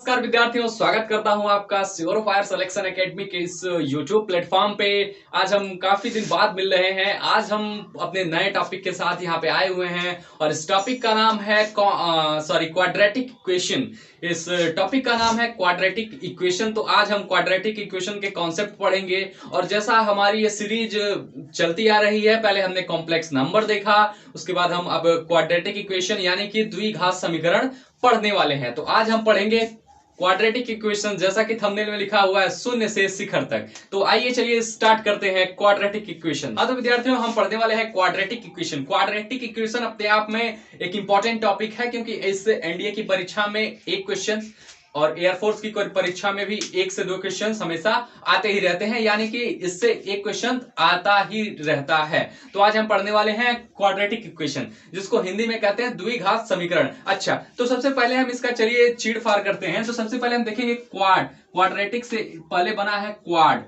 नमस्कार विद्यार्थियों, स्वागत करता हूं आपका श्योर फायर सिलेक्शन एकेडमी के इस यूट्यूब प्लेटफॉर्म पे। आज हम काफी दिन बाद मिल रहे हैं। आज हम अपने नए टॉपिक के साथ यहाँ पे आए हुए हैं और इस टॉपिक का नाम है क्वाड्रेटिक इक्वेशन। इस टॉपिक का नाम है क्वाड्रेटिक इक्वेशन। तो आज हम क्वाड्रेटिक इक्वेशन के कॉन्सेप्ट पढ़ेंगे और जैसा हमारी ये सीरीज चलती आ रही है, पहले हमने कॉम्प्लेक्स नंबर देखा, उसके बाद हम अब क्वाड्रेटिक इक्वेशन यानी कि द्विघात समीकरण पढ़ने वाले हैं। तो आज हम पढ़ेंगे क्वाड्रेटिक इक्वेशन, जैसा कि थंबनेल में लिखा हुआ है शून्य से शिखर तक। तो आइए चलिए स्टार्ट करते हैं क्वाड्रेटिक इक्वेशन। हाँ तो विद्यार्थियों, हम पढ़ने वाले हैं क्वाड्रेटिक इक्वेशन। क्वाड्रेटिक इक्वेशन अपने आप में एक इंपॉर्टेंट टॉपिक है, क्योंकि इससे एनडीए की परीक्षा में एक क्वेश्चन और एयरफोर्स की कोई परीक्षा में भी 1 से 2 क्वेश्चन हमेशा आते ही रहते हैं, यानी कि इससे एक क्वेश्चन आता ही रहता है। तो आज हम पढ़ने वाले हैं क्वाड्रेटिक इक्वेशन, जिसको हिंदी में कहते हैं द्विघात समीकरण। अच्छा, तो सबसे पहले हम इसका चलिए चीड़ फाड़ करते हैं। तो सबसे पहले हम देखेंगे क्वाड्रेटिक से पहले बना है क्वाड,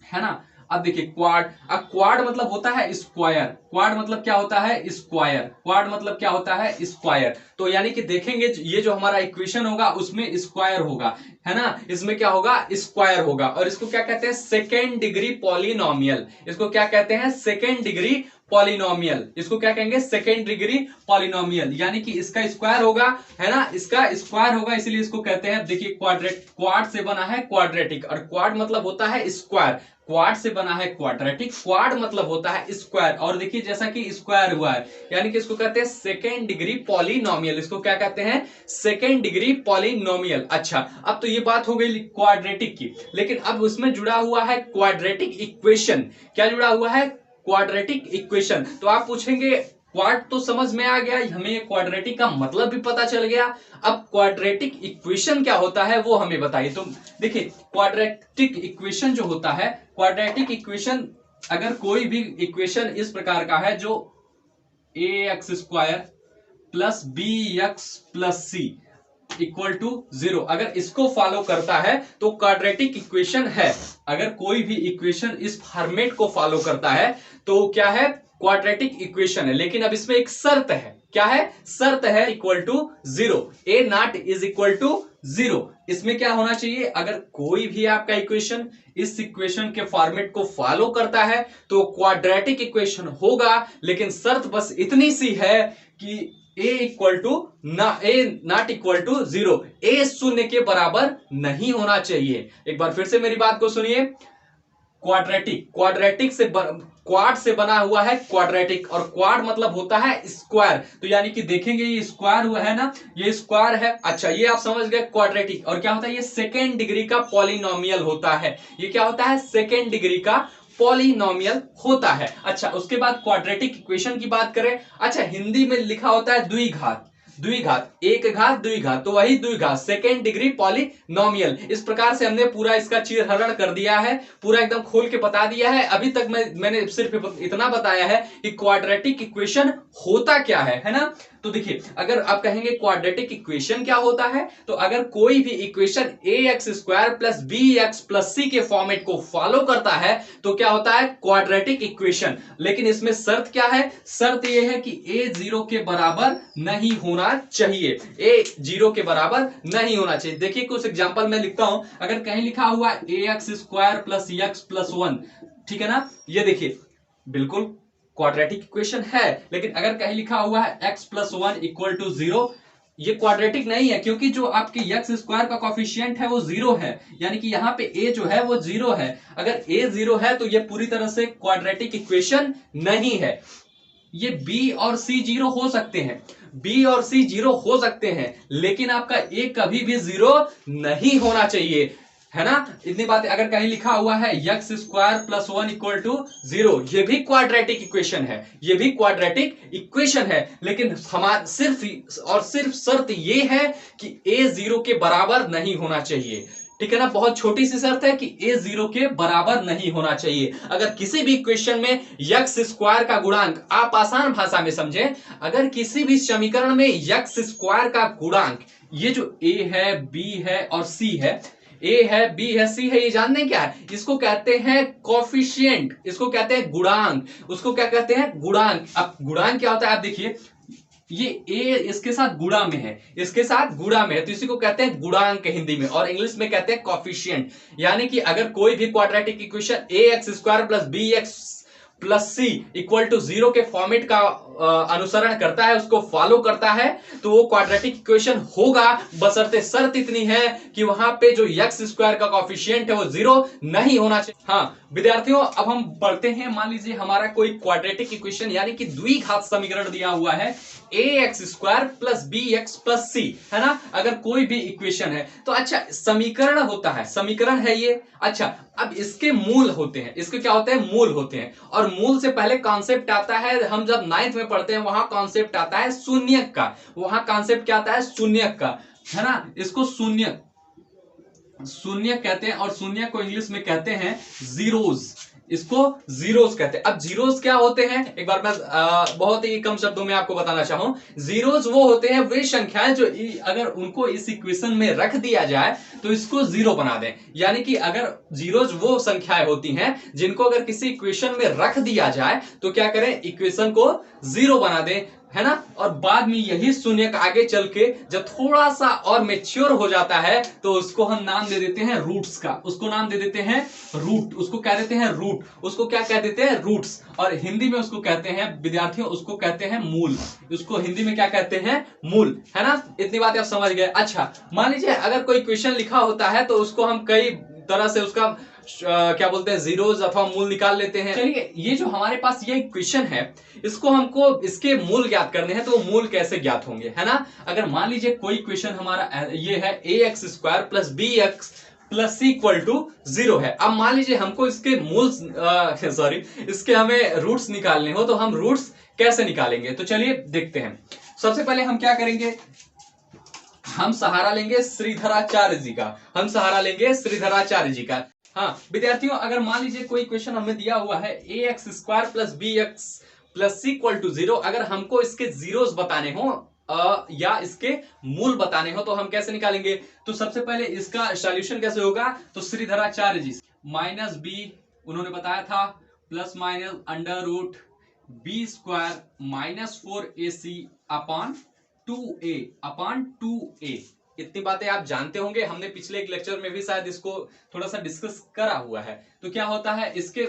है ना। अब देखिए क्वाड मतलब होता है स्क्वायर। क्वाड मतलब क्या होता है? स्क्वायर। क्वाड मतलब क्या होता है? स्क्वायर। तो यानी कि देखेंगे ये जो हमारा इक्वेशन होगा उसमें स्क्वायर होगा, है ना। इसमें क्या होगा? स्क्वायर होगा। और इसको क्या कहते हैं? Second degree polynomial. इसको क्या कहते हैं? Second degree polynomial. इसको क्या कहेंगे? Second degree polynomial. यानी कि इसका स्क्वायर होगा, है ना, इसका स्क्वायर होगा, इसलिए इसको कहते हैं। देखिए क्वाड से बना है क्वाड्रेटिक, और क्वाड मतलब होता है स्क्वायर। क्वाड से बना है क्वाड्रेटिक, क्वाड मतलब होता है स्क्वायर। और देखिए जैसा कि स्क्वायर हुआ है, यानी कि इसको कहते हैं सेकेंड डिग्री पॉलिनोमियल। इसको क्या कहते हैं? Second degree polynomial. अच्छा, अब तो ये बात हो गई क्वाड्रेटिक की, लेकिन अब उसमें जुड़ा हुआ है क्वाड्रेटिक इक्वेशन। क्या जुड़ा हुआ है? Quadratic equation. तो आप पूछेंगे क्वाड तो समझ में आ गया, हमें क्वाड्रेटिक का मतलब भी पता चल गया, अब क्वाड्रेटिक इक्वेशन क्या होता है वो हमें बताइए। तो देखिए क्वाड्रेटिक इक्वेशन जो होता है, क्वाड्रेटिक इक्वेशन अगर कोई भी इक्वेशन इस प्रकार का है जो ax² plus bx plus c equal to 0, अगर इसको फॉलो करता है तो क्वाड्रेटिक इक्वेशन है। अगर कोई भी इक्वेशन इस फॉर्मेट को फॉलो करता है तो क्या है? क्वाड्रेटिक इक्वेशन है। लेकिन अब इसमें एक शर्त है। क्या है? शर्त है equal to 0, a not is equal to 0। इसमें क्या होना चाहिए? अगर कोई भी आपका इक्वेशन इस इक्वेशन के फॉर्मेट को फॉलो करता है तो क्वाड्रेटिक इक्वेशन होगा, लेकिन शर्त बस इतनी सी है कि ए नॉट इक्वल टू 0, ए शून्य के बराबर नहीं होना चाहिए। एक बार फिर से मेरी बात को सुनिए। क्वाड्रेटिक से क्वाड से बना हुआ है क्वाड्रेटिक, और क्वाड मतलब होता है स्क्वायर। तो यानी कि देखेंगे ये स्क्वायर हुआ है ना, ये स्क्वायर है। अच्छा, ये आप समझ गए क्वाड्रेटिक। और क्या होता है? ये सेकेंड डिग्री का पॉलिनोमियल होता है। ये क्या होता है? सेकेंड डिग्री का पॉलिनोमियल होता है। अच्छा, उसके बाद क्वाड्रेटिक इक्वेशन की बात करें। अच्छा, हिंदी में लिखा होता है द्विघात। द्विघात, एक घात, द्विघात, तो वही द्विघात, सेकेंड डिग्री पॉलिनोमियल। इस प्रकार से हमने पूरा इसका चीरहरण कर दिया है, पूरा एकदम खोल के बता दिया है। अभी तक मैंने सिर्फ इतना बताया है कि क्वाड्रेटिक इक्वेशन होता क्या है ना। तो देखिए, अगर आप कहेंगे क्वाड्रेटिक इक्वेशन क्या होता है, तो अगर कोई भी equation ax² plus bx plus c के फॉर्मेट को फॉलो करता है तो क्या होता है? Quadratic equation. लेकिन इसमें शर्त क्या है? शर्त यह है कि a 0 के बराबर नहीं होना चाहिए। a 0 के बराबर नहीं होना चाहिए। देखिए कुछ एग्जांपल मैं लिखता हूं। अगर कहीं लिखा हुआ ax² प्लस x प्लस 1, ठीक है ना, ये देखिए बिल्कुल क्वाड्रेटिक इक्वेशन है। लेकिन अगर कहीं लिखा हुआ है x प्लस 1 इक्वल टू 0, ये क्वाड्रेटिक नहीं है, क्योंकि जो आपके x² का कॉफिशिएंट है वो 0 है। यानी कि यहाँ पे a जो है वो 0 है। अगर a 0 है तो ये पूरी तरह से क्वाड्रेटिक इक्वेशन नहीं है। ये b और c 0 हो सकते हैं, b और c 0 हो सकते हैं, लेकिन आपका a कभी भी 0 नहीं होना चाहिए, है ना। इतनी बातें। अगर कहीं लिखा हुआ है x² प्लस 1 इक्वल टू 0, ये भी क्वाड्रेटिक इक्वेशन है, ये भी क्वाड्रेटिक इक्वेशन है। लेकिन हमारा सिर्फ और सिर्फ शर्त ये है कि a 0 के बराबर नहीं होना चाहिए, ठीक है ना। बहुत छोटी सी शर्त है कि a 0 के बराबर नहीं होना चाहिए। अगर किसी भी इक्वेशन में x² का गुणांक, आप आसान भाषा में समझें, अगर किसी भी समीकरण में x² का गुणांक, ये जो a है, b है और c है, ए है, बी है, सी है, ये जानते हैं क्या है? इसको कहते हैं कॉफिशिएंट, इसको कहते हैं गुणांक, उसको क्या कहते हैं? गुणांक। अब गुणांक क्या होता है? आप देखिए ये ए इसके साथ गुणा में है, इसके साथ गुणा में है, तो इसी को कहते हैं गुणांक हिंदी में, और इंग्लिश में कहते हैं कॉफिशिएंट। यानी कि अगर कोई भी quadratic equation a x square plus B x plus C equal to 0 के फॉर्मेट का अनुसरण करता है, उसको फॉलो करता है, तो वो क्वाड्रेटिक इक्वेशन होगा, बशर्ते शर्त इतनी है कि वहां पे जो एक्स स्क्वायर का कॉफिशिएंट है वो 0 नहीं होना चाहिए। हाँ विद्यार्थियों, अब हम पढ़ते हैं। मान लीजिए हमारा कोई क्वाड्रेटिक इक्वेशन यानी कि द्विघात समीकरण दिया हुआ है, a x square plus B x plus c, है ना। अगर कोई भी इक्वेशन है तो अच्छा समीकरण होता है, समीकरण है ये। अच्छा अब इसके मूल होते हैं, इसके क्या होते हैं, मूल होते हैं, और मूल से पहले कॉन्सेप्ट आता है, हम जब 9th में पढ़ते हैं वहां कॉन्सेप्ट आता है शून्यक का, वहां कॉन्सेप्ट क्या आता है, शून्यक का, है ना। इसको शून्यक शून्यक कहते हैं, और शून्यक को इंग्लिश में कहते हैं जीरोज, इसको जीरोस कहते हैं। अब जीरोस क्या होते हैं, एक बार मैं बहुत ही कम शब्दों में आपको बताना चाहूं। जीरोस वो होते हैं वे संख्याएं जो अगर उनको इस इक्वेशन में रख दिया जाए तो इसको जीरो बना दें। यानी कि अगर जीरोस वो संख्याएं होती हैं जिनको अगर किसी इक्वेशन में रख दिया जाए तो क्या करें, इक्वेशन को जीरो बना दें, है ना। और बाद में यही शून्यक आगे चल के जब थोड़ा सा और मेच्योर हो जाता है तो उसको हम नाम दे देते हैं रूट्स का, उसको नाम दे देते हैं रूट, उसको कह देते हैं रूट, उसको क्या कह देते हैं, रूट्स। और हिंदी में उसको कहते हैं विद्यार्थियों, उसको कहते हैं मूल, उसको हिंदी में क्या कहते हैं, मूल, है ना। इतनी बात आप समझ गए। अच्छा मान लीजिए अगर कोई क्वेश्चन लिखा होता है तो उसको हम कई तरह से उसका क्या बोलते हैं, जीरोज अथवा मूल निकाल लेते हैं। चलिए ये जो हमारे पास ये क्वेश्चन है, इसको हमको इसके मूल ज्ञात करने हैं, तो वो मूल कैसे ज्ञात होंगे, है ना। अगर मान लीजिए कोई क्वेश्चन हमारा ये है a x square plus B x plus C equal to 0 है। अब मान लीजिए हमको इसके मूल सॉरी इसके हमें रूट्स निकालने हो, तो हम रूट्स कैसे निकालेंगे, तो चलिए देखते हैं। सबसे पहले हम क्या करेंगे, हम सहारा लेंगे श्रीधराचार्य जी का, हम सहारा लेंगे श्रीधराचार्य जी का। हाँ विद्यार्थियों, अगर मान लीजिए कोई क्वेश्चन हमें दिया हुआ है a x square plus B x plus C equal to 0, अगर हमको इसके जीरोस बताने हो या इसके मूल बताने हो तो हम कैसे निकालेंगे। तो सबसे पहले इसका सॉल्यूशन कैसे होगा, तो श्रीधराचार्य जी माइनस बी उन्होंने बताया था plus minus under root b square minus 4ac upon 2a। इतनी बातें आप जानते होंगे, हमने पिछले एक लेक्चर में भी शायद इसको थोड़ा सा डिस्कस करा हुआ है। तो क्या होता है इसके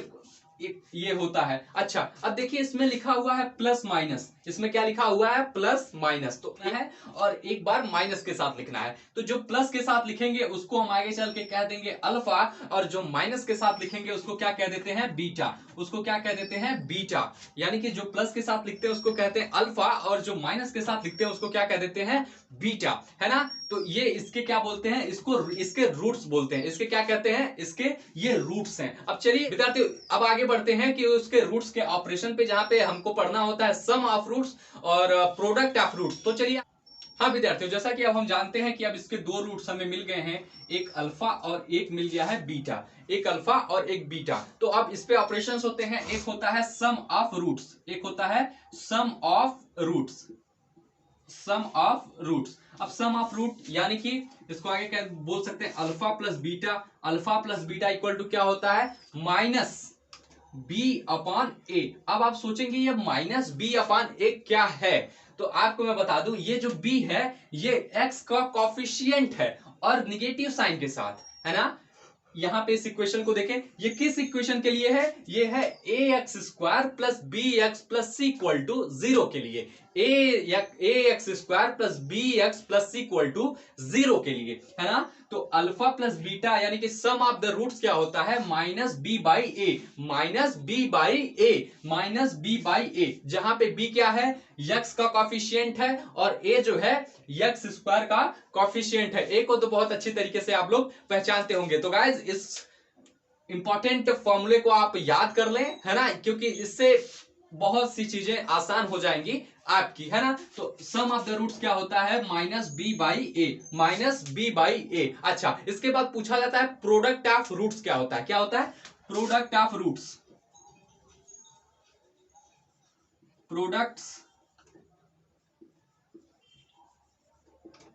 ये होता है। अच्छा अब देखिए इसमें लिखा हुआ है प्लस माइनस, इसमें क्या लिखा हुआ है, प्लस माइनस, तो है और एक बार माइनस के साथ लिखना है। तो जो प्लस के साथ लिखेंगे उसको हम आगे चल के कह देंगे अल्फा, और जो माइनस के साथ लिखेंगे उसको क्या कह देते हैं, बीटा, उसको क्या कह देते हैं, बीटा। यानी कि जो प्लस के साथ लिखते हैं उसको कहते हैं अल्फा, और जो माइनस के साथ लिखते हैं उसको क्या कह देते हैं, बीटा, है ना। तो ये इसके क्या बोलते हैं, इसको इसके रूट्स बोलते हैं, इसके क्या कहते हैं, इसके ये रूट्स हैं। अब चलिए विद्यार्थियों अब आगे बढ़ते हैं कि उसके रूट्स के ऑपरेशन पे, जहां पे हमको पढ़ना होता है सम ऑफ रूट्स और प्रोडक्ट ऑफ रूट्स। तो चलिए हाँ विद्यार्थियों, जैसा कि अब हम जानते हैं कि अब इसके दो रूट्स हमें मिल गए हैं, एक अल्फा और एक मिल गया है बीटा, एक अल्फा और एक बीटा। तो अब इस पे ऑपरेशंस होते हैं, एक होता है सम ऑफ रूट्स, एक होता है sum of roots, sum of roots. अब सम ऑफ रूट यानी कि इसको आगे क्या बोल सकते हैं, alpha plus beta, alpha plus beta equal to क्या होता है, माइनस बी अपॉन ए। अब आप सोचेंगे ये माइनस बी अपॉन ए क्या है, तो आपको मैं बता दूं ये जो b है ये x का कॉफिशिएंट है और निगेटिव साइन के साथ, है ना। यहां पे इस इक्वेशन को देखें, ये किस इक्वेशन के लिए है, ये है a x square plus B x plus C equal to 0 के लिए, a x square plus B x plus C equal to 0 के लिए, है ना। तो अल्फा प्लस बीटा यानी कि सम ऑफ द रूट्स क्या होता है, minus b by a, minus b by a, minus b by a, जहां पे बी क्या है, यक्स का कॉफिशिएंट है और ए जो है यक्स स्क्वायर का कॉफिशिएंट है। ए को तो बहुत अच्छी तरीके से आप लोग पहचानते होंगे। तो गाइज इस इंपॉर्टेंट फॉर्मूले को आप याद कर लें, है ना, क्योंकि इससे बहुत सी चीजें आसान हो जाएंगी आपकी, है ना। तो सम ऑफ द रूट्स क्या होता है, minus b by a, minus b by a. अच्छा इसके बाद पूछा जाता है प्रोडक्ट ऑफ रूट्स क्या होता है, क्या होता है, product of roots,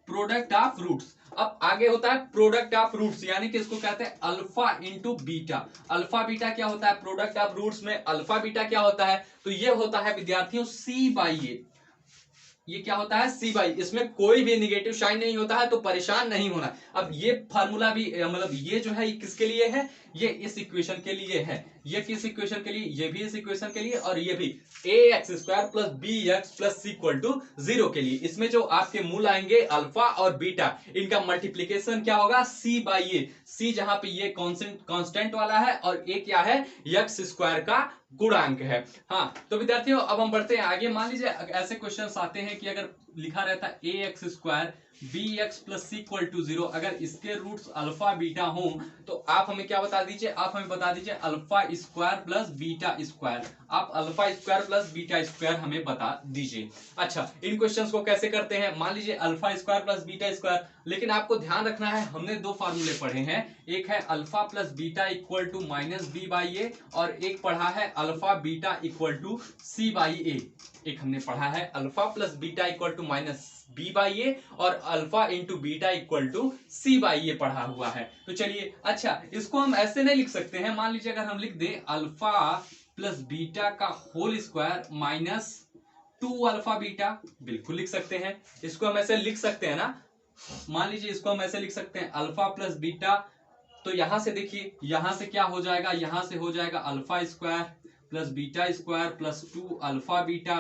product of roots. अब आगे होता है प्रोडक्ट ऑफ रूट्स, यानी कि इसको कहते हैं alpha into beta. Alpha beta क्या होता है, प्रोडक्ट ऑफ रूट्स में अल्फा बीटा क्या होता है, तो ये होता है विद्यार्थियों सी बाई ए, ये क्या होता है सी बाई, इसमें कोई भी निगेटिव साइन नहीं होता है, तो परेशान नहीं होना। अब ये फार्मूला भी मतलब ये जो है ये किसके लिए है, ये इस इक्वेशन के लिए है। ये किस इक्वेशन के लिए, ये भी इस इक्वेशन के लिए, और ये भी a x square plus B x plus C equal to 0 के लिए। इसमें जो आपके मूल आएंगे अल्फा और बीटा, इनका मल्टीप्लीकेशन क्या होगा सी बाई ए। सी जहां पे ये कांस्टेंट वाला है और ए क्या है एक्स स्क्वायर का गुणांक है। हाँ तो विद्यार्थियों अब हम बढ़ते हैं आगे। मान लीजिए ऐसे क्वेश्चंस आते हैं कि अगर लिखा रहता है a x square b x plus C equal to 0, अगर इसके रूट्स अल्फा बीटा हो तो आप हमें क्या बता दीजिए, आप हमें बता दीजिए alpha square plus beta square. आप alpha square plus beta square हमें बता दीजिए। अच्छा इन क्वेश्चंस को कैसे करते हैं, मान लीजिए alpha square plus beta square, लेकिन आपको ध्यान रखना है हमने दो फार्मूले पढ़े हैं, एक है alpha plus beta equal to minus b by a, और एक पढ़ा है alpha beta equal to c by a. एक हमने पढ़ा है alpha plus beta equal to minus b by a और alpha into beta equal to c by a पढ़ा हुआ है। तो चलिए अच्छा इसको हम ऐसे नहीं लिख सकते हैं, मान लीजिए अगर हम लिख दें अल्फा प्लस बीटा का whole square minus 2 alpha beta, बिल्कुल लिख सकते हैं। इसको हम ऐसे लिख सकते हैं ना, मान लीजिए इसको हम ऐसे लिख सकते हैं अल्फा प्लस बीटा, तो यहां से देखिए यहां से क्या हो जाएगा, यहां से हो जाएगा alpha square plus beta square plus 2 alpha beta.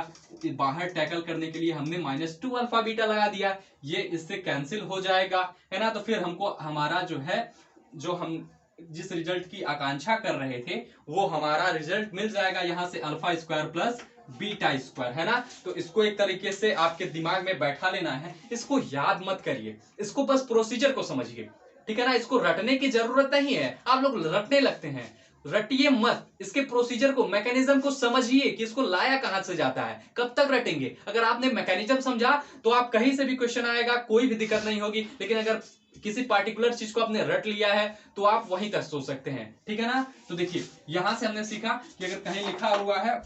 बाहर टैकल करने के लिए हमने माइनस 2 अल्फा बीटा लगा दिया, ये इससे कैंसिल हो जाएगा है ना। तो फिर हमको हमारा जो है, जो हम जिस रिजल्ट की आकांक्षा कर रहे थे वो हमारा रिजल्ट मिल जाएगा, यहां से alpha square plus beta square है ना। तो इसको एक तरीके से आपके दिमाग में बैठा लेना है, इसको याद मत करिए, इसको बस प्रोसीजर को समझिए, ठीक है ना। इसको रटने की जरूरत नहीं है, आप लोग रटने लगते हैं, रटिए मत, इसके प्रोसीजर को मैकेनिज्म को समझिए कि इसको लाया कहां से जाता है। कब तक रटेंगे, अगर आपने मैकेनिज्म समझा तो आप कहीं से भी क्वेश्चन आएगा कोई भी दिक्कत नहीं होगी, लेकिन अगर किसी पार्टिकुलर चीज को आपने रट लिया है तो आप वहीं तक सोच सकते हैं, ठीक है ना। तो देखिए यहां से हमने सीखा कि अगर कहीं लिखा हुआ है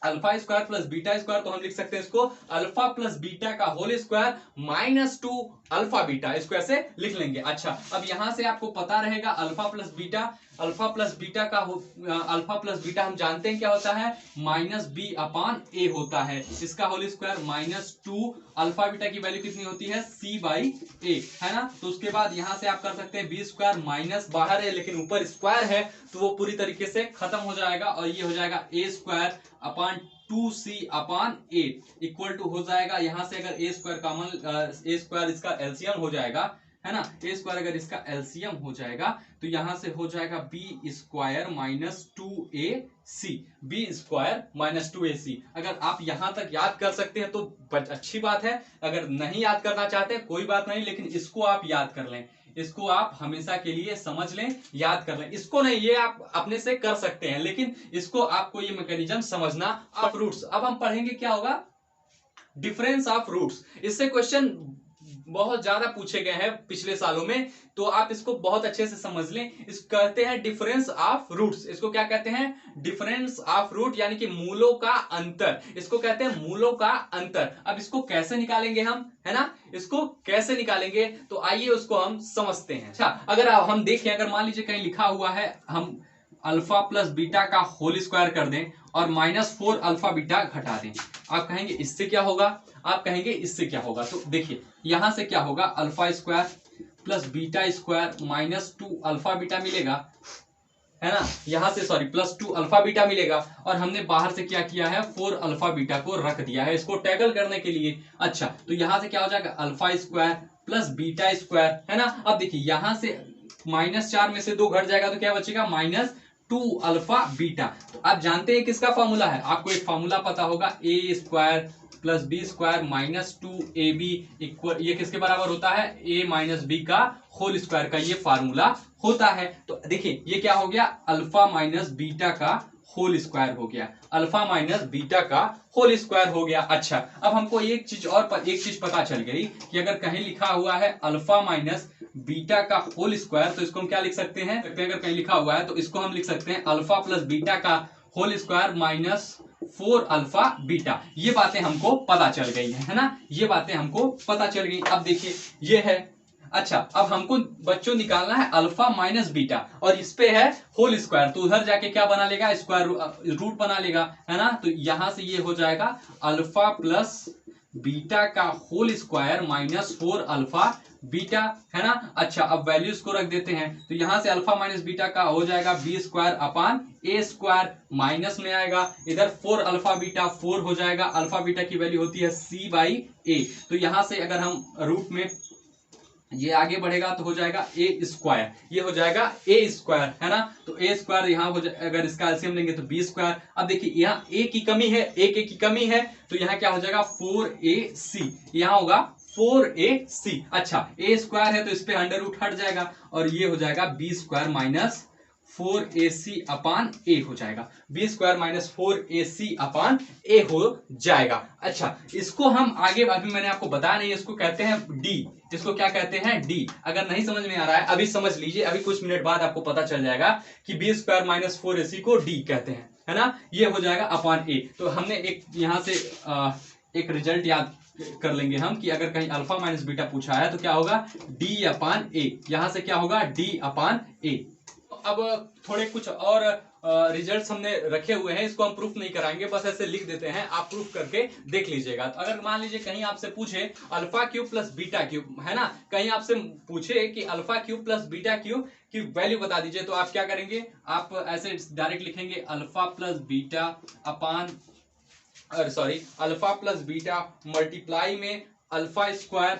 alpha square plus beta square, तो हम लिख सकते हैं इसको अल्फा प्लस बीटा का whole square minus 2 alpha beta, इसको ऐसे लिख लेंगे। अच्छा अब यहां से आपको पता रहेगा अल्फा प्लस बीटा का अल्फा प्लस बीटा हम जानते हैं क्या होता है माइनस बी अपान ए होता है, इसका whole square minus 2 alpha beta की वैल्यू कितनी होती है सी बाई ए है ना। तो उसके बाद यहां से आप कर सकते हैं बी स्क्वायर, माइनस बाहर है लेकिन ऊपर स्क्वायर है तो वो पूरी तरीके से खत्म हो जाएगा, और ये हो जाएगा a square upon 2c upon a equal to हो जाएगा, यहां से अगर a square common, a square इसका एलसीएम हो जाएगा है ना, ए स्क्वायर अगर इसका एलसीएम हो जाएगा तो यहां से हो जाएगा b square minus 2ac, b square minus 2ac। अगर आप यहां तक याद कर सकते हैं तो अच्छी बात है, अगर नहीं याद करना चाहते कोई बात नहीं, लेकिन इसको आप याद कर लें, इसको आप हमेशा के लिए समझ लें, याद कर लें। इसको नहीं, ये आप अपने से कर सकते हैं, लेकिन इसको आपको ये मैकेनिज्म समझना। आप रूट्स, अब हम पढ़ेंगे क्या होगा डिफरेंस ऑफ रूट्स। इससे क्वेश्चन बहुत ज्यादा पूछे गए हैं पिछले सालों में, तो आप इसको बहुत अच्छे से समझ लें। इसको कहते हैं डिफरेंस ऑफ रूट्स, इसको क्या कहते हैं डिफरेंस ऑफ रूट, यानी कि मूलों का अंतर, इसको कहते हैं मूलों का अंतर। अब इसको कैसे निकालेंगे हम, है ना, इसको कैसे निकालेंगे तो आइए उसको हम समझते हैं। अच्छा अगर हम देखें, अगर मान लीजिए कहीं लिखा हुआ है हम अल्फा प्लस बीटा का होल स्क्वायर कर दें और माइनस 4 अल्फा बीटा घटा दें, आप कहेंगे इससे क्या होगा, आप कहेंगे इससे क्या होगा। तो देखिए यहां से क्या होगा alpha square plus beta square minus 2 alpha beta मिलेगा है ना, यहां से सॉरी प्लस 2 अल्फा बीटा मिलेगा, और हमने बाहर से क्या किया है 4 अल्फा बीटा को रख दिया है इसको टैकल करने के लिए। अच्छा तो यहां से क्या हो जाएगा alpha square plus beta square है ना। अब देखिए यहां से -4 में से 2 घट जाएगा तो क्या बचेगा -2 अल्फा बीटा। तो आप जानते हैं किसका फॉर्मूला है, आपको एक फॉर्मूला पता होगा a square plus b square minus 2ab equal, ये किसके बराबर होता है a माइनस बी का होल स्क्वायर का ये फार्मूला होता है। तो देखिए ये क्या हो गया अल्फा माइनस बीटा का होल स्क्वायर हो गया, अल्फा माइनस बीटा का होल स्क्वायर हो गया। अच्छा अब हमको एक चीज पता चल गई कि अगर कहीं लिखा हुआ है अल्फा माइनस बीटा का होल स्क्वायर तो इसको हम क्या लिख सकते हैं, अगर कहीं लिखा हुआ है तो इसको हम लिख सकते हैं अल्फा प्लस बीटा का whole square minus 4 alpha beta. ये बातें हमको पता चल गई है ना, ये बातें हमको पता चल गई। अब देखिए ये है, अच्छा अब हमको बच्चों निकालना है अल्फा माइनस बीटा, और इस पे है होल स्क्वायर, तो उधर जाके क्या बना लेगा स्क्वायर रूट बना लेगा है ना। तो यहां से ये हो जाएगा अल्फा प्लस बीटा का whole square minus 4 alpha beta, है ना। अच्छा, अब वैल्यूज को रख देते हैं, तो यहां से अल्फा माइनस बीटा का हो जाएगा बी स्क्वायर अपान ए स्क्वायर, माइनस में आएगा इधर 4 अल्फा बीटा 4 हो जाएगा, अल्फा बीटा की वैल्यू होती है सी बाई ए। तो यहां से अगर हम रूट में ये आगे बढ़ेगा तो हो जाएगा ए स्क्वायर, ये हो जाएगा ए स्क्वायर, है ना। तो ए स्क्वायर यहाँ हो जाए, अगर इसका एलसीएम लेंगे तो बी स्क्वायर। अब देखिए यहाँ ए की कमी है, एक ए की कमी है, तो यहाँ क्या हो जाएगा 4ac, यहाँ होगा 4ac। अच्छा, ए स्क्वायर है तो इस पे अंडर रूट हट जाएगा और ये हो जाएगा बी स्क्वायर माइनस 4ac अपान ए हो जाएगा, बी स्क्वायर माइनस 4ac अपान ए हो जाएगा। अच्छा, इसको हम आगे, अभी मैंने आपको बताया नहीं, इसको कहते हैं डी, इसको क्या कहते हैं डी। अगर नहीं समझ में आ रहा है अभी समझ लीजिए, अभी कुछ मिनट बाद आपको पता चल जाएगा कि बी स्क्वायर माइनस 4ac को डी कहते हैं, है ना। ये हो जाएगा अपान ए। तो हमने एक यहां से एक रिजल्ट याद कर लेंगे हम कि अगर कहीं अल्फा माइनस बीटा पूछा है तो क्या होगा डी अपान ए, यहां से क्या होगा डी अपान ए। अब थोड़े कुछ और रिजल्ट्स हमने रखे हुए हैं, इसको हम प्रूफ नहीं कराएंगे, बस ऐसे लिख देते हैं, आप प्रूफ करके देख लीजिएगा। तो अगर मान लीजिए कहीं आपसे पूछे alpha cube plus beta cube, है ना, कहीं आपसे पूछे कि alpha cube plus beta cube की वैल्यू बता दीजिए, तो आप क्या करेंगे, आप ऐसे डायरेक्ट लिखेंगे alpha plus beta upon sorry alpha plus beta multiply में alpha square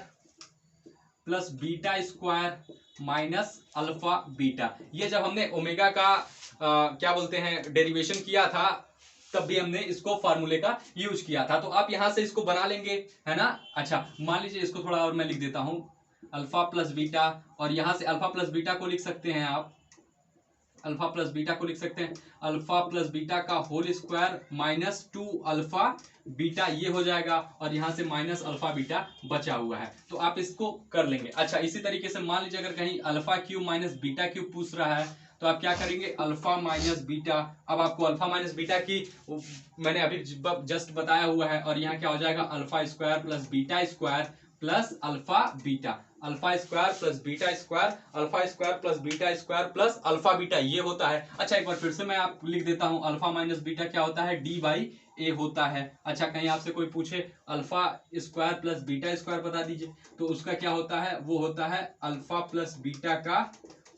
plus beta square minus alpha beta. ये जब हमने ओमेगा का क्या बोलते हैं डेरिवेशन किया था, तब भी हमने इसको फार्मूले का यूज किया था। तो आप यहां से इसको बना लेंगे, है ना। अच्छा, मान लीजिए इसको थोड़ा और मैं लिख देता हूं, अल्फा प्लस बीटा, और यहां से अल्फा प्लस बीटा को लिख सकते हैं आप, अल्फा प्लस बीटा को लिख सकते हैं अल्फा प्लस बीटा का whole square minus 2 alpha beta, ये हो जाएगा, और यहां से माइनस अल्फा बीटा बचा हुआ है, तो आप इसको कर लेंगे। अच्छा, इसी तरीके से मान लीजिए अगर कहीं alpha cube minus beta cube पूछ रहा है, तो आप क्या करेंगे अल्फा माइनस बीटा। अब आपको अल्फा माइनस बीटा की मैंने अभी जस्ट बताया हुआ है, और यहाँ क्या हो जाएगा alpha square plus beta square plus alpha beta, alpha square plus beta square, alpha square plus beta square plus alpha beta, ये होता है। अच्छा, एक बार फिर से मैं आप लिख देता हूं, अल्फा माइनस बीटा क्या होता है डी बाई ए होता है। अच्छा, कहीं आपसे कोई पूछे alpha square plus beta square बता दीजिए, तो उसका क्या होता है, वो होता है अल्फा प्लस बीटा का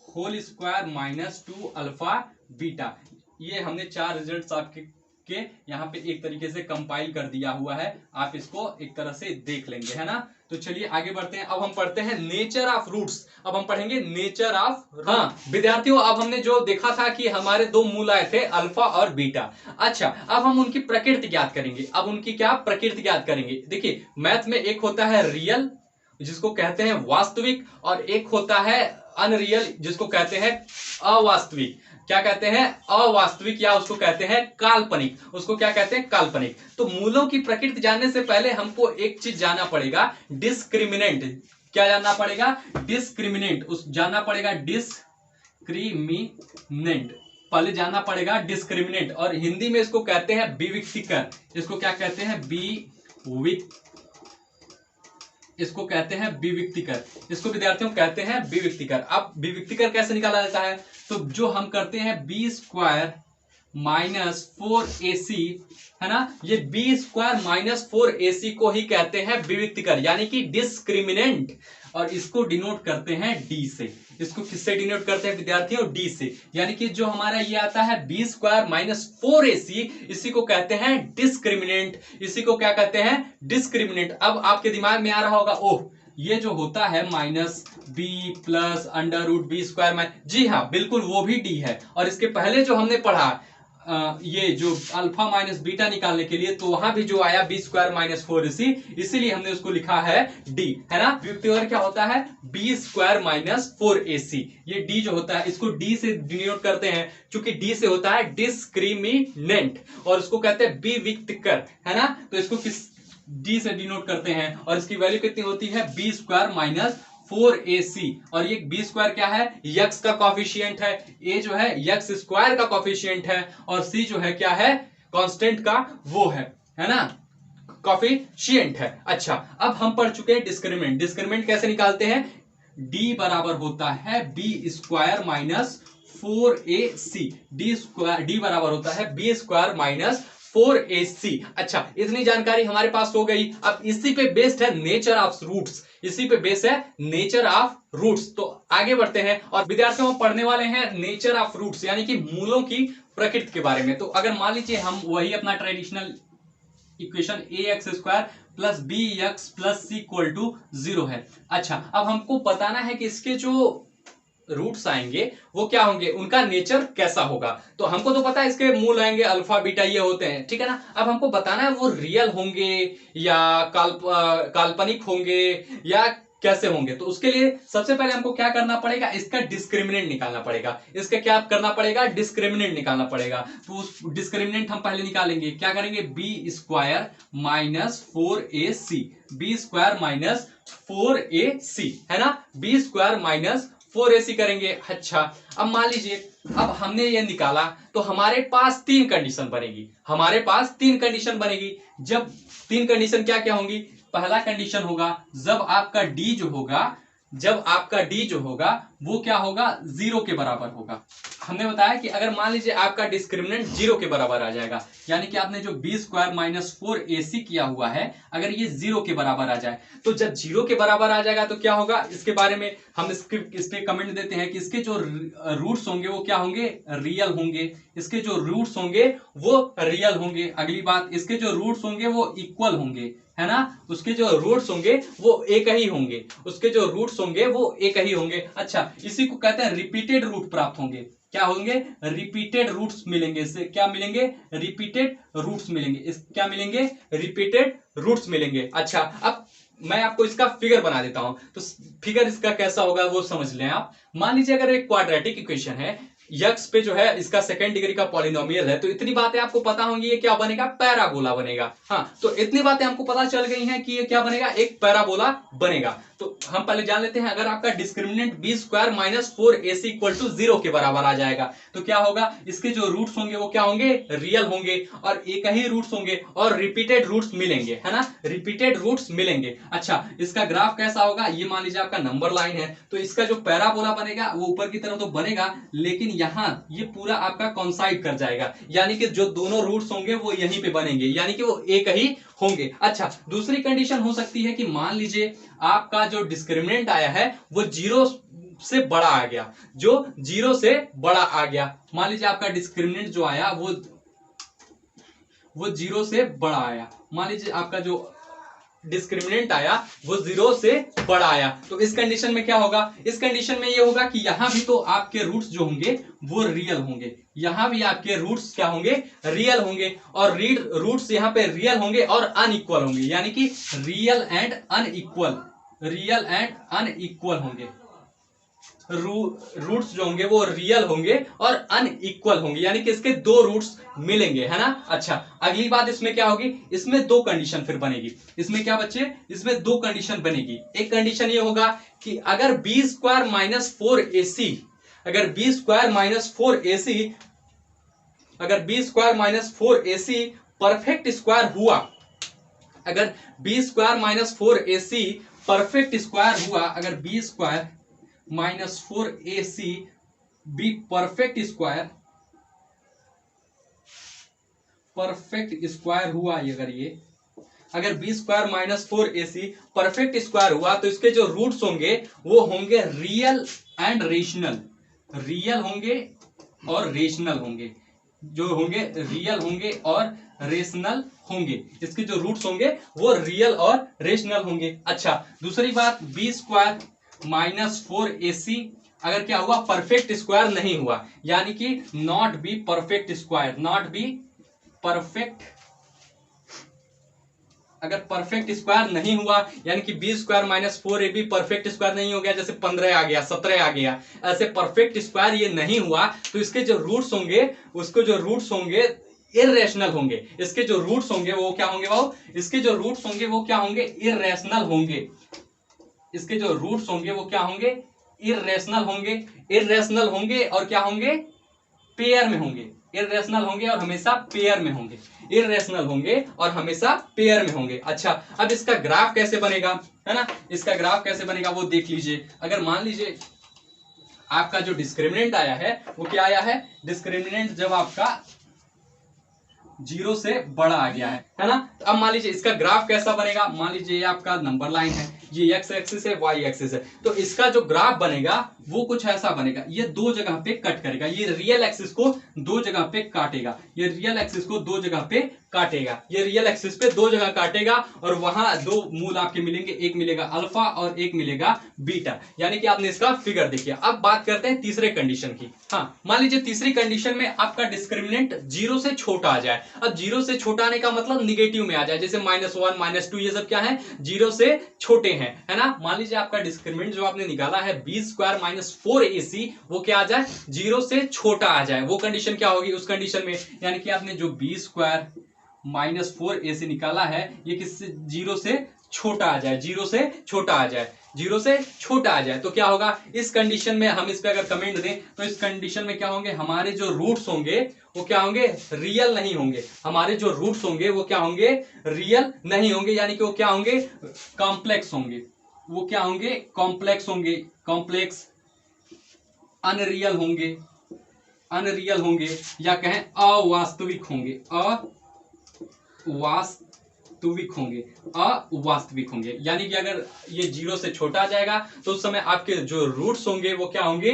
whole square minus 2 alpha beta. ये हमने 4 रिजल्ट्स आपके यहाँ पे एक तरीके से कंपाइल कर दिया हुआ है, आप इसको एक तरह से देख लेंगे, है ना। तो चलिए आगे बढ़ते हैं, अब हम पढ़ते हैं नेचर ऑफ रूट्स। अब हम पढ़ेंगे नेचर ऑफ, हाँ विद्यार्थियों, अब हमने जो देखा था कि हमारे 2 मूल आए थे अल्फा और बीटा। अच्छा, अब हम उनकी प्रकृति ज्ञात करेंगे, अब उनकी क्या प्रकृति ज्ञात करेंगे। देखिए, मैथ में एक होता है रियल जिसको कहते हैं वास्तविक, और एक होता है अनरियल जिसको कहते हैं अवास्तविक। क्या कहते हैं अवास्तविक, या उसको कहते हैं काल्पनिक, उसको क्या कहते हैं काल्पनिक। तो मूलों की प्रकृति जानने से पहले हमको एक चीज जानना पड़ेगा, डिस्क्रिमिनेंट। क्या जानना पड़ेगा, डिस्क्रिमिनेंट, उस जानना पड़ेगा डिस्क्रिमिनेंट, पहले जानना पड़ेगा डिस्क्रिमिनेंट, और हिंदी में इसको कहते हैं विविक्तिकर। इसको क्या कहते हैं इसको कहते हैं विविक्तिकर, इसको विद्यार्थियों कहते हैं विविक्तिकर। अब विविक्तिकर कैसे निकाला जाता है, तो जो हम करते हैं बी स्क्वायर माइनस 4ac, है ना, ये बी स्क्वायर माइनस 4ac को ही कहते हैं विविक्तिकर, यानी कि डिस्क्रिमिनेंट, और इसको डिनोट करते हैं डी से। इसको किससे डिनोट करते हैं विद्यार्थियों, डी से, यानी कि जो हमारा ये आता है बी स्क्वायर माइनस 4ac, इसी को कहते हैं डिस्क्रिमिनेंट, इसी को क्या कहते हैं डिस्क्रिमिनेंट। अब आपके दिमाग में आ रहा होगा, ओह ये जो होता है minus b plus under root b square, जी हाँ बिल्कुल वो भी डी है, और इसके पहले जो हमने पढ़ा ये जो अल्फा माइनस बीटा निकालने के लिए, तो वहां भी जो आया बी स्क्वायर माइनस 4ac, इसीलिए हमने उसको लिखा है डी, है ना। विविक्तिकर क्या होता है बी स्क्वायर माइनस 4ac, ये डी जो होता है इसको डी से डिनोट करते हैं, क्योंकि डी से होता है डिस्क्रिमिनेंट, और उसको कहते हैं विविक्तिकर, है ना। तो इसको किस डी से डिनोट करते हैं, और इसकी वैल्यू कितनी होती है बी स्क्वायर माइनस 4ac, और ये बी स्क्वायर क्या है यक्स का कॉफिशिएंट है, ए जो है यक्स स्क्वायर का कॉफिशिएंट है, और सी जो है क्या है कांस्टेंट का वो है ना कॉफिशिएंट है। अच्छा, अब हम पढ़ चुके हैं डिस्क्रिमिनेंट। डिस्क्रिमिनेंट कैसे निकालते हैं, डी बराबर होता है B square minus 4ac, D बराबर होता है बी स्क्वायर माइनस 4ac। अच्छा, इतनी जानकारी हमारे पास हो गई। अब इसी पे बेस्ड है नेचर ऑफ रूट्स, इसी पे बेस है नेचर ऑफ रूट्स। तो आगे बढ़ते हैं और विद्यार्थियों हम पढ़ने वाले हैं नेचर ऑफ रूट्स यानी कि मूलों की प्रकृति के बारे में। तो अगर मान लीजिए हम वही अपना traditional equation ax² plus B x plus C equal to 0 है। अच्छा, अब हमको बताना है कि इसके जो रूट्स आएंगे वो क्या होंगे, उनका नेचर कैसा होगा। तो हमको तो पता है इसके मूल आएंगे अल्फा बीटा ये होते हैं, ठीक है ना। अब हमको बताना है वो रियल होंगे या काल्पनिक होंगे या कैसे होंगे। तो उसके लिए सबसे पहले हमको क्या करना पड़ेगा, इसका डिस्क्रिमिनेंट निकालना पड़ेगा। इसका क्या करना पड़ेगा, डिस्क्रिमिनेंट निकालना पड़ेगा। तो उस डिस्क्रिमिनेंट हम पहले निकालेंगे, क्या करेंगे, b² minus 4ac, b² minus 4ac है ना, b² माइनस 4ac करेंगे। अच्छा, अब मान लीजिए अब हमने ये निकाला तो हमारे पास तीन कंडीशन बनेगी, हमारे पास तीन कंडीशन बनेगी। जब तीन कंडीशन क्या क्या होंगी, पहला कंडीशन होगा जब आपका d जो होगा, जब आपका d जो होगा वो क्या होगा, 0 के बराबर होगा। हमने बताया कि अगर मान लीजिए आपका डिस्क्रिमिनेंट 0 के बराबर आ जाएगा, यानी कि आपने जो b² माइनस 4ac किया हुआ है अगर ये 0 के बराबर आ जाए, तो जब 0 के बराबर आ जाएगा तो क्या होगा, इसके बारे में हम इस पे कमेंट देते हैं कि इसके जो रूट्स होंगे वो क्या होंगे, रियल होंगे। इसके जो रूट्स होंगे वो रियल होंगे। अगली बात, इसके जो रूट्स होंगे वो इक्वल होंगे, है ना, उसके जो रूट्स होंगे वो एक ही होंगे, उसके जो रूट्स होंगे वो एक ही होंगे। अच्छा, इसी को कहते हैं रिपीटेड रूट प्राप्त होंगे। क्या होंगे, रिपीटेड रूट्स मिलेंगे। इससे क्या मिलेंगे, रिपीटेड रूट्स मिलेंगे। इस क्या मिलेंगे, रिपीटेड रूट्स मिलेंगे। अच्छा, अब मैं आपको इसका फिगर बना देता हूं, तो फिगर इसका कैसा होगा वो समझ लें आप। मान लीजिए अगर एक क्वाड्रेटिक इक्वेशन है, यक्स पे जो है इसका सेकंड डिग्री का पॉलिनोमियल है, तो इतनी बातें आपको पता होंगी, ये क्या बनेगा, पैराबोला बनेगा। हाँ, तो इतनी बातें हमको पता चल गई हैं कि ये क्या बनेगा, एक पैराबोला बनेगा। तो हम पहले जान लेते हैं, अगर आपका discriminant b² minus 4ac equal to 0 के बराबर आ जाएगा तो क्या होगा, इसके जो रूट्स होंगे वो क्या होंगे, रियल होंगे और एक ही रूट्स होंगे और रिपीटेड रूट्स मिलेंगे, है ना, रिपीटेड रूट्स मिलेंगे। अच्छा, इसका ग्राफ कैसा होगा, ये मान लीजिए आपका नंबर लाइन है, तो इसका जो पैराबोला बनेगा वो ऊपर की तरफ तो बनेगा, लेकिन यहां ये पूरा आपका कॉन्साइड कर जाएगा, यानी कि जो दोनों रूट्स होंगे वो यहीं पे बनेंगे, यानी कि वो एक ही होंगे। अच्छा, दूसरी कंडीशन हो सकती है कि मान लीजिए आपका जो डिस्क्रिमिनेंट आया है वो 0 से बड़ा आ गया, जो 0 से बड़ा आ गया। मान लीजिए आपका डिस्क्रिमिनेंट जो आया वो 0 से बड़ा आया, मान लीजिए आपका जो डिस्क्रिमिनेंट आया वो 0 से बड़ा आया, तो इस कंडीशन में क्या होगा, इस कंडीशन में ये होगा कि यहां भी तो आपके रूट्स जो होंगे वो रियल होंगे, यहां भी आपके रूट्स क्या होंगे, रियल होंगे, और रूट्स यहां पे रियल होंगे और अनइक्वल होंगे, यानी कि real and unequal, real and unequal होंगे। रूट्स जो होंगे वो रियल होंगे और अनइक्वल होंगे, यानी कि इसके दो रूट्स मिलेंगे, है ना। अच्छा, अगली बात इसमें क्या होगी, इसमें दो कंडीशन फिर बनेगी। इसमें क्या बच्चे, इसमें दो कंडीशन बनेगी। एक कंडीशन ये होगा कि अगर b² माइनस 4ac, अगर b² माइनस 4ac, अगर b² minus 4ac perfect square हुआ, अगर b² minus 4ac perfect square हुआ, अगर b² minus 4ac be perfect square, perfect square हुआ, अगर b² minus 4ac perfect square हुआ तो इसके जो रूट्स होंगे वो होंगे रियल एंड रेशनल, रियल होंगे और रेशनल होंगे, जो होंगे रियल होंगे और रेशनल होंगे। इसके जो रूट्स होंगे वो रियल और रेशनल होंगे। अच्छा, दूसरी बात, b² माइनस 4ac अगर क्या हुआ, परफेक्ट स्क्वायर नहीं हुआ, यानी कि not be perfect square, not be perfect, अगर परफेक्ट स्क्वायर नहीं हुआ, यानी कि b² minus 4ab perfect square नहीं हो गया, जैसे 15 आ गया, 17 आ गया, ऐसे परफेक्ट स्क्वायर ये नहीं हुआ, तो इसके जो रूट्स होंगे, उसको जो रूट्स होंगे इररेशनल होंगे। इसके जो रूट्स होंगे वो क्या होंगे, वो इसके जो रूट्स होंगे वो क्या होंगे, इररेशनल होंगे। इसके जो रूट्स होंगे वो क्या होंगे, इररेशनल होंगे, इररेशनल होंगे और क्या होंगे, पेयर में होंगे, इररेशनल होंगे और हमेशा पेयर में होंगे, इररेशनल होंगे और हमेशा पेयर में होंगे। अच्छा, अब इसका ग्राफ कैसे बनेगा, है ना, इसका ग्राफ कैसे बनेगा वो देख लीजिए। अगर मान लीजिए आपका जो डिस्क्रिमिनेंट आया है वो क्या आया है, डिस्क्रिमिनेंट जब आपका जीरो से बड़ा आ गया है ना। तो अब मान लीजिए इसका ग्राफ कैसा बनेगा, मान लीजिए ये आपका नंबर लाइन है, ये एक्स एक्सिस है, वाई एक्सिस है, तो इसका जो ग्राफ बनेगा वो कुछ ऐसा बनेगा, ये दो जगह पे कट करेगा, ये रियल एक्सिस को दो जगह पे काटेगा, ये रियल एक्सिस को दो जगह पे काटेगा, ये रियल एक्सिस पे दो जगह काटेगा और वहां दो मूल आपके मिलेंगे, एक मिलेगा अल्फा और एक मिलेगा बीटा, यानी कि आपने इसका फिगर देखिए। अब बात करते हैं तीसरे कंडीशन की। हाँ, मान लीजिए तीसरी कंडीशन में आपका डिस्क्रिमिनेंट जीरो से छोटा आ जाए। अब जीरो से छोटा आने का मतलब निगेटिव में आ जाए, जैसे -1 -2 ये सब क्या है, जीरो से छोटे हैं, है ना। मान लीजिए आपका डिस्क्रिमिनेंट जो आपने निकाला है b² - 4ac, वो क्या आ जाए, जीरो से छोटा आ जाए। वो कंडीशन क्या होगी उस कंडीशन में, यानी कि आपने जो b² - 4ac निकाला है ये किससे, जीरो से छोटा आ जाए, जीरो से छोटा आ जाए, जीरो से छोटा आ जाए। तो क्या होगा इस कंडीशन में, हम इस पे अगर कमेंट दें तो इस कंडीशन में क्या होंगे, हमारे जो रूट्स होंगे वो क्या होंगे, रियल नहीं होंगे। हमारे जो रूट्स होंगे वो क्या होंगे, रियल नहीं होंगे, यानी कि वो क्या होंगे, कॉम्प्लेक्स होंगे। वो क्या होंगे, कॉम्प्लेक्स होंगे, कॉम्प्लेक्स, अनरियल होंगे, अनरियल होंगे, या कहें अवास्तविक होंगे, अवास्तविक होंगे, अवास्तविक होंगे। यानी कि अगर ये जीरो से छोटा आ जाएगा तो उस समय आपके जो रूट्स होंगे वो क्या होंगे,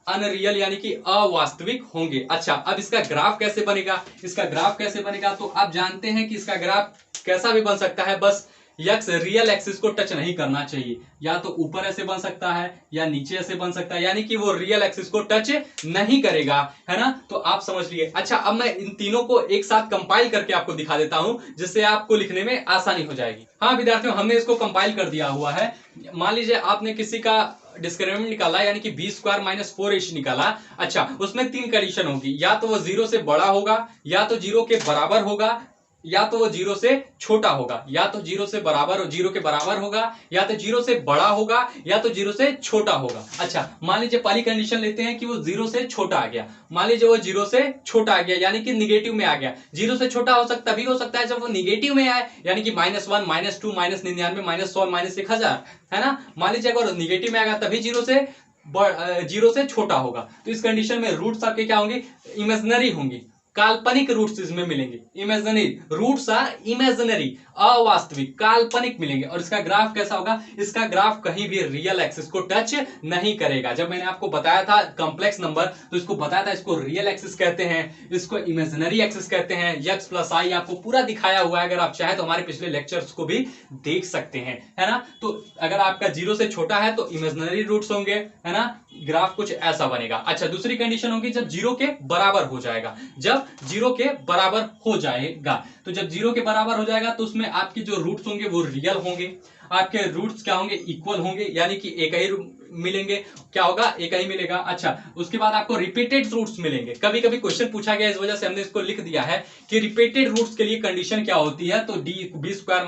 अनरियल यानी कि अवास्तविक होंगे। अच्छा, अब इसका ग्राफ कैसे बनेगा, इसका ग्राफ कैसे बनेगा, तो आप जानते हैं कि इसका ग्राफ कैसा भी बन सकता है, बस यक्स रियल एक्सिस को टच नहीं करना चाहिए, या तो ऊपर ऐसे बन सकता है या नीचे ऐसे बन सकता है, यानी कि वो रियल एक्सिस को टच नहीं करेगा, है ना। तो आप समझ लिए। अच्छा, अब मैं इन तीनों को एक साथ कंपाइल करके आपको दिखा देता हूं, जिससे आपको लिखने में आसानी हो जाएगी। हाँ विद्यार्थियों, हमने इसको कंपाइल कर दिया हुआ है। मान लीजिए आपने किसी का डिस्क्रिमिनेंट निकाला, यानी कि b² - 4ac निकाला। अच्छा, उसमें तीन कंडीशन होगी, या तो वो जीरो से बड़ा होगा, या तो जीरो के बराबर होगा, या तो वो जीरो से छोटा होगा, या तो जीरो से बराबर, जीरो के बराबर होगा, या तो जीरो से बड़ा होगा, या तो जीरो से छोटा होगा। अच्छा, मान लीजिए पहली कंडीशन लेते हैं कि वो जीरो से छोटा आ गया। मान लीजिए वो जीरो से छोटा आ गया, यानी कि निगेटिव में आ गया। जीरो से छोटा हो सकता भी हो सकता है जब वो निगेटिव में आए, यानी कि -1 -2 -99 -100 -1000, है ना। मान लीजिए अगर निगेटिव में आ गया तभी जीरो से छोटा होगा। तो इस कंडीशन में रूट्स आपके क्या होंगे, इमेजिनरी होंगी, काल्पनिक रूट्स इसमें मिलेंगे। इमेजिनरी रूट्स आर इमेजिनरी, अवास्तविक, काल्पनिक मिलेंगे। और इसका ग्राफ कैसा होगा, इसका ग्राफ कहीं भी रियल एक्सिस को टच नहीं करेगा। जब मैंने आपको बताया था कॉम्प्लेक्स नंबर, तो इसको बताया था, इसको रियल एक्सिस कहते हैं, इसको इमेजिनरी एक्सिस कहते हैं। यक्स प्लस आई आपको पूरा दिखाया हुआ है, अगर आप चाहें तो हमारे पिछले लेक्चर्स को भी देख सकते हैं, है ना। तो अगर आपका जीरो से छोटा है तो इमेजिनरी रूट्स होंगे, है ना, ग्राफ कुछ ऐसा बनेगा। अच्छा, दूसरी कंडीशन होगी जब जीरो के बराबर हो जाएगा, जब जीरो के बराबर हो जाएगा, तो जब जीरो के बराबर हो जाएगा तो उसमें आपके जो रूट्स होंगे वो रियल होंगे, आपके रूट्स क्या होंगे, इक्वल होंगे, यानी कि एक ही मिलेंगे, क्या होगा, एक ही मिलेगा। अच्छा, उसके बाद आपको रिपीटेड रूट्स मिलेंगे। कभी कभी क्वेश्चन पूछा गया, इस वजह से हमने इसको लिख दिया है कि रिपीटेड रूट्स के लिए कंडीशन क्या होती है, तो b² - 4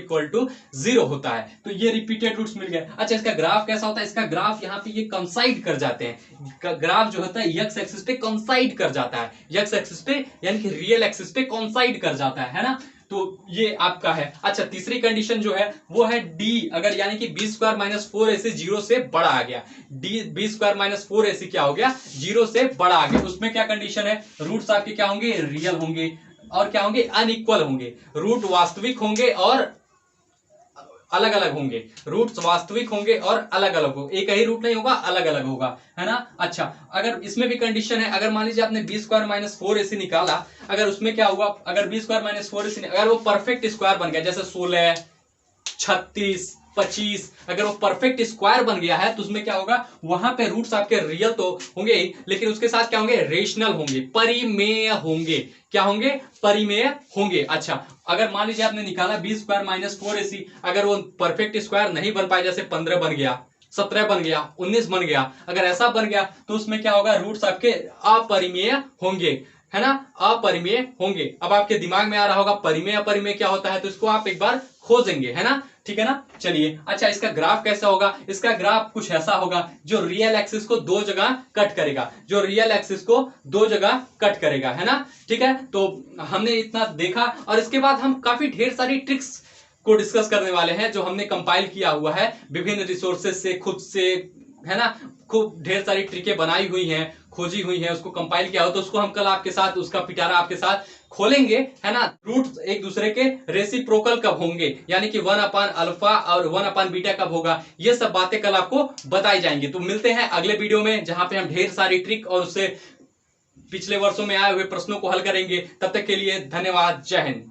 = 0 होता है। तो ये रिपीटेड रूट्स मिल गए। अच्छा, इसका ग्राफ कैसा होता है, इसका ग्राफ यहाँ पे ये कंसाइड कर जाते हैं, ग्राफ जो होता है यक्स एक्सिस पे कंसाइड कर जाता है, यक्स एक्सिस पे यानी कि रियल एक्सिस पे कंसाइड कर जाता है ना। तो ये आपका है। अच्छा, तीसरी कंडीशन जो है वो है डी, अगर यानी कि b² - 4ac जीरो से बड़ा आ गया, b² - 4ac क्या हो गया, जीरो से बड़ा आ गया। उसमें क्या कंडीशन है, रूट्स आपके क्या होंगे, रियल होंगे, और क्या होंगे, अनइक्वल होंगे, रूट वास्तविक होंगे और अलग अलग होंगे, रूट्स वास्तविक होंगे और अलग अलग होंगे, एक ही रूट नहीं होगा, अलग अलग होगा, है ना। अच्छा, अगर इसमें भी कंडीशन है, अगर मान लीजिए आपने b² - 4ac निकाला, अगर उसमें क्या हुआ, अगर b² - 4ac अगर वो परफेक्ट स्क्वायर बन गया, जैसे 16 36 25, अगर वो परफेक्ट स्क्वायर बन गया है तो उसमें क्या होगा, वहां पे रूट्स आपके रियल तो होंगे ही, लेकिन उसके साथ क्या होंगे, रेशनल होंगे, परिमेय होंगे, क्या होंगे, परिमेय होंगे। अच्छा, अगर मान लीजिए आपने निकाला b² - 4ac, अगर वो परफेक्ट स्क्वायर नहीं बन पाए, जैसे 15 बन गया, 17 बन गया, 19 बन गया, अगर ऐसा बन गया तो उसमें क्या होगा, रूट्स आपके अपरिमेय होंगे, है ना, अपरिमेय होंगे। अब आपके दिमाग में आ रहा होगा परिमेय अपरिमेय क्या होता है, तो इसको आप एक बार खोजेंगे, है ना, ठीक है ना। चलिए, अच्छा, इसका ग्राफ कैसा होगा, इसका ग्राफ कुछ ऐसा होगा जो रियल एक्सिस को दो जगह कट करेगा, जो रियल एक्सिस को दो जगह कट करेगा, है ना, ठीक है। तो हमने इतना देखा, और इसके बाद हम काफी ढेर सारी ट्रिक्स को डिस्कस करने वाले हैं जो हमने कंपाइल किया हुआ है विभिन्न रिसोर्सेज से, खुद से, है ना, खूब ढेर सारी ट्रिकें बनाई हुई हैं, खोजी हुई है, उसको कंपाइल किया हो, तो उसको हम कल आपके साथ उसका पिटारा आपके साथ खोलेंगे, है ना। रूट एक दूसरे के रेसिप्रोकल कब होंगे, यानी कि 1/अल्फा और 1/बीटा कब होगा, ये सब बातें कल आपको बताई जाएंगी। तो मिलते हैं अगले वीडियो में, जहां पे हम ढेर सारी ट्रिक और उससे पिछले वर्षों में आए हुए प्रश्नों को हल करेंगे। तब तक के लिए धन्यवाद। जय हिंद।